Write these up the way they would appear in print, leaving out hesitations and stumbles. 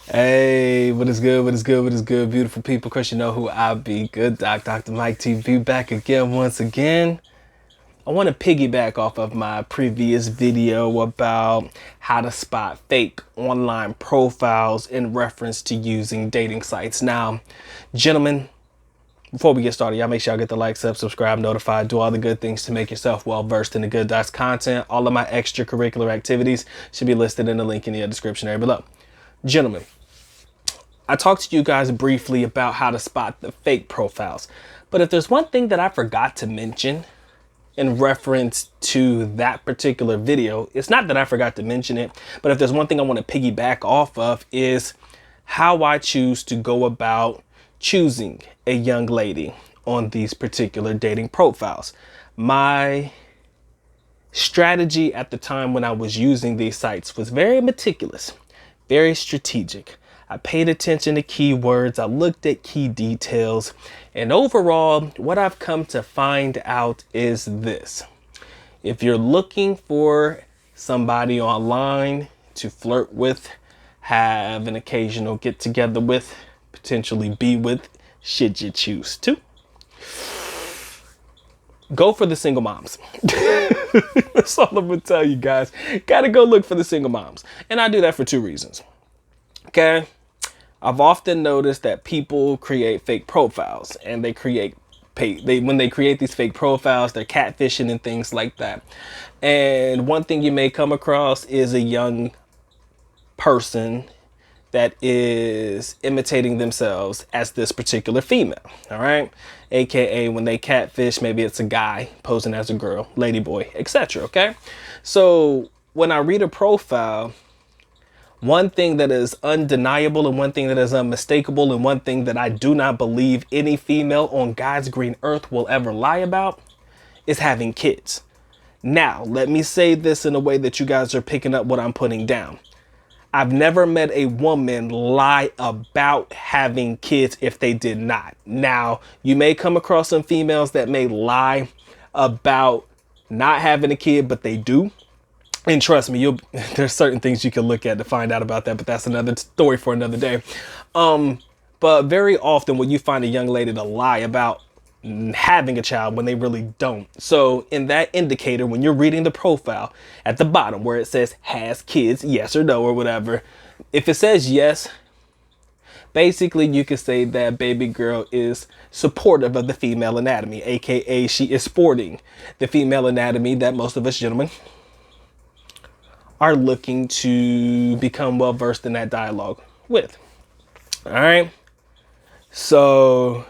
Hey, what is good? What is good? What is good, beautiful people? Of course, you know who I be. Good Doc, Dr. Mike TV, back again once again. I want to piggyback off of my previous video about how to spot fake online profiles in reference to using dating sites. Now, gentlemen, before we get started, y'all make sure y'all get the like, subscribe, notified, do all the good things to make yourself well versed in the Good Docs content. All of my extracurricular activities should be listed in the link in the description area below. Gentlemen, I talked to you guys briefly about how to spot the fake profiles, but if there's one thing that I forgot to mention in reference to that particular video, it's not that I forgot to mention it, but if there's one thing I want to piggyback off of is how I choose to go about choosing a young lady on these particular dating profiles. My strategy at the time when I was using these sites was very meticulous, very strategic. I paid attention to keywords, I looked at key details, and overall, what I've come to find out is this. If you're looking for somebody online to flirt with, have an occasional get together with, potentially be with, should you choose to, go for the single moms. That's all I'm gonna tell you guys. Gotta go look for the single moms. And I do that for two reasons. Okay, I've often noticed that people create fake profiles and when they create these fake profiles, they're catfishing and things like that. And one thing you may come across is a young person that is imitating themselves as this particular female. All right, aka when they catfish, maybe it's a guy posing as a girl, lady boy, etc. Okay, so when I read a profile, one thing that is undeniable and one thing that is unmistakable and one thing that I do not believe any female on God's green earth will ever lie about is having kids. Now, let me say this in a way that you guys are picking up what I'm putting down. I've never met a woman lie about having kids if they did not. Now, you may come across some females that may lie about not having a kid, but they do. And trust me, there's certain things you can look at to find out about that, but that's another story for another day. But very often when you find a young lady to lie about having a child when they really don't. So in that indicator, when you're reading the profile at the bottom where it says has kids, yes or no or whatever, if it says yes, basically you could say that baby girl is supportive of the female anatomy, aka she is sporting the female anatomy that most of us gentlemen are looking to become well versed in that dialogue with. All right. So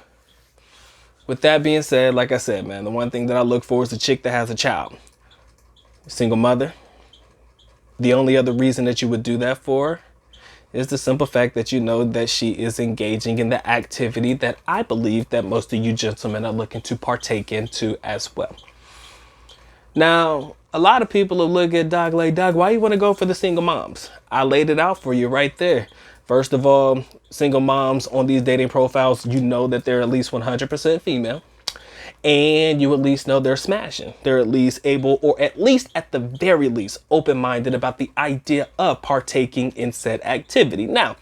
with that being said, like I said, man, the one thing that I look for is a chick that has a child, single mother. The only other reason that you would do that for is the simple fact that you know that she is engaging in the activity that I believe that most of you gentlemen are looking to partake into as well. Now, a lot of people will look at Doc like, Doc, why you want to go for the single moms? I laid it out for you right there. First of all, single moms on these dating profiles, you know that they're at least 100% female. And you at least know they're smashing. They're at least able, or at least at the very least, open-minded about the idea of partaking in said activity. Now,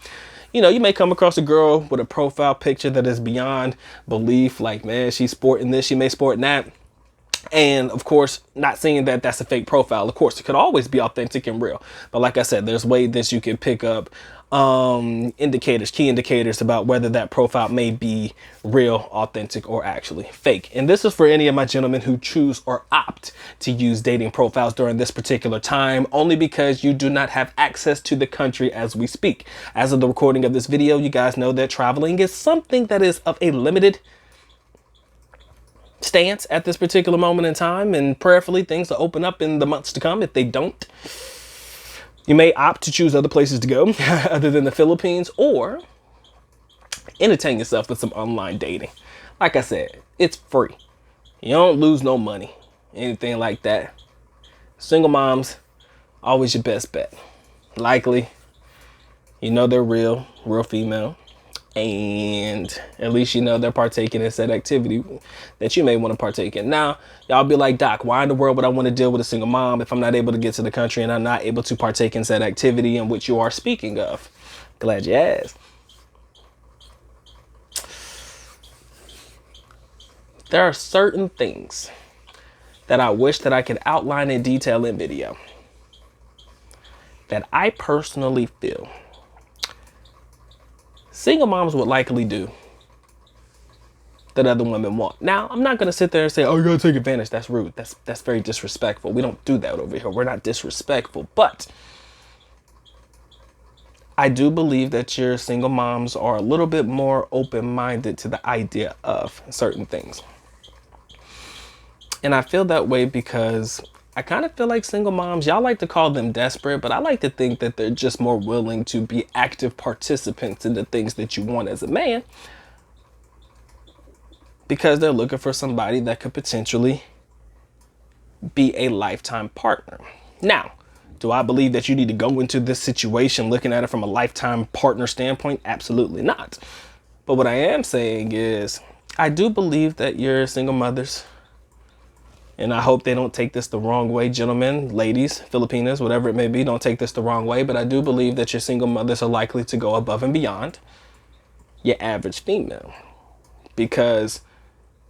you know, you may come across a girl with a profile picture that is beyond belief. Like, man, she's sporting this, she may sport that. And of course, not saying that that's a fake profile. Of course, it could always be authentic and real. But like I said, there's ways that you can pick up key indicators about whether that profile may be real, authentic, or actually fake. And this is for any of my gentlemen who choose or opt to use dating profiles during this particular time, only because you do not have access to the country as we speak. As of the recording of this video, you guys know that traveling is something that is of a limited stance at this particular moment in time, and prayerfully things will open up in the months to come. If they don't, you may opt to choose other places to go other than the Philippines, or entertain yourself with some online dating. Like I said, it's free. You don't lose no money, anything like that. Single moms, always your best bet. Likely, you know they're real female. And at least you know they're partaking in said activity that you may want to partake in. Now, y'all be like, Doc, why in the world would I want to deal with a single mom if I'm not able to get to the country and I'm not able to partake in said activity in which you are speaking of? Glad you asked. There are certain things that I wish that I could outline in detail in video that I personally feel single moms would likely do that other women want. Now, I'm not going to sit there and say, oh, you got to take advantage. That's rude. That's very disrespectful. We don't do that over here. We're not disrespectful. But I do believe that your single moms are a little bit more open-minded to the idea of certain things. And I feel that way because I kind of feel like single moms, y'all like to call them desperate, but I like to think that they're just more willing to be active participants in the things that you want as a man, because they're looking for somebody that could potentially be a lifetime partner. Now, do I believe that you need to go into this situation looking at it from a lifetime partner standpoint? Absolutely not. But what I am saying is I do believe that your single mothers, and I hope they don't take this the wrong way, gentlemen, ladies, Filipinas, whatever it may be, don't take this the wrong way, but I do believe that your single mothers are likely to go above and beyond your average female. Because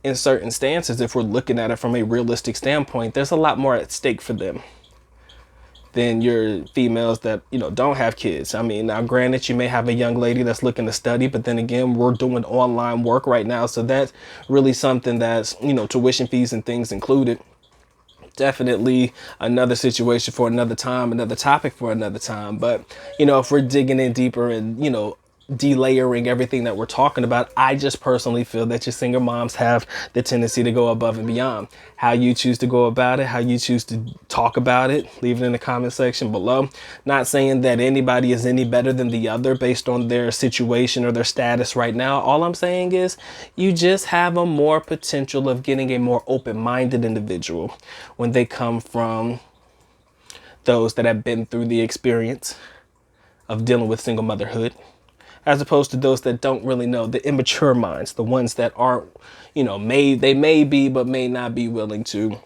in certain stances, if we're looking at it from a realistic standpoint, there's a lot more at stake for them than your females that, you know, don't have kids. I mean, now granted, you may have a young lady that's looking to study, but then again, we're doing online work right now. So that's really something that's, you know, tuition fees and things included. Definitely another situation for another time, another topic for another time. But, you know, if we're digging in deeper and, you know, delayering everything that we're talking about, I just personally feel that your single moms have the tendency to go above and beyond. How you choose to go about it, how you choose to talk about it, leave it in the comment section below. Not saying that anybody is any better than the other based on their situation or their status right now. All I'm saying is you just have a more potential of getting a more open-minded individual when they come from those that have been through the experience of dealing with single motherhood, as opposed to those that don't really know, the immature minds, the ones that aren't, you know, they may be, but may not be willing to,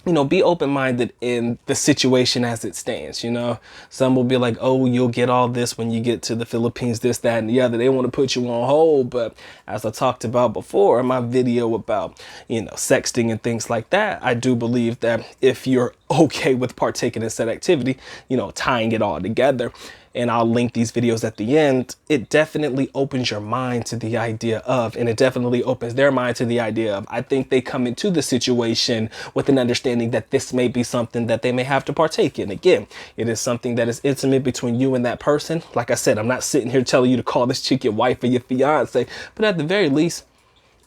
you know, be open-minded in the situation as it stands. You know, some will be like, oh, you'll get all this when you get to the Philippines, this, that, and the other. They want to put you on hold. But as I talked about before in my video about, you know, sexting and things like that, I do believe that if you're okay with partaking in said activity, you know, tying it all together, and I'll link these videos at the end, it definitely opens your mind to the idea of, and it definitely opens their mind to the idea of, I think they come into the situation with an understanding that this may be something that they may have to partake in. Again, it is something that is intimate between you and that person. Like I said, I'm not sitting here telling you to call this chick your wife or your fiance, but at the very least,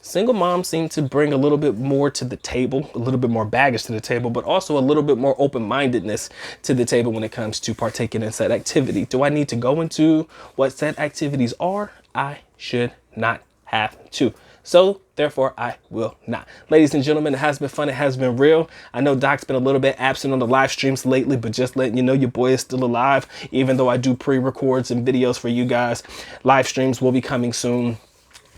single moms seem to bring a little bit more to the table, a little bit more baggage to the table, but also a little bit more open-mindedness to the table when it comes to partaking in said activity. Do I need to go into what said activities are? I should not have to. So therefore, I will not. Ladies and gentlemen, it has been fun. It has been real. I know Doc's been a little bit absent on the live streams lately, but just letting you know your boy is still alive, even though I do pre-records and videos for you guys. Live streams will be coming soon.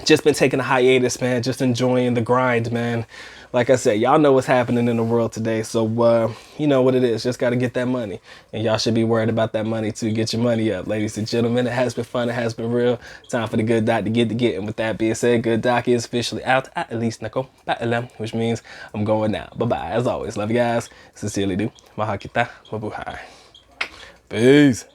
Just been taking a hiatus, man. Just enjoying the grind, man. Like I said, y'all know what's happening in the world today. So, you know what it is. Just got to get that money. And y'all should be worried about that money to get your money up. Ladies and gentlemen, it has been fun. It has been real. Time for the good doc to get. And with that being said, good doc is officially out. At least nako paalam, which means I'm going now. Bye-bye. As always, love you guys. Sincerely do. Mahal kita. Mabuhay. Peace.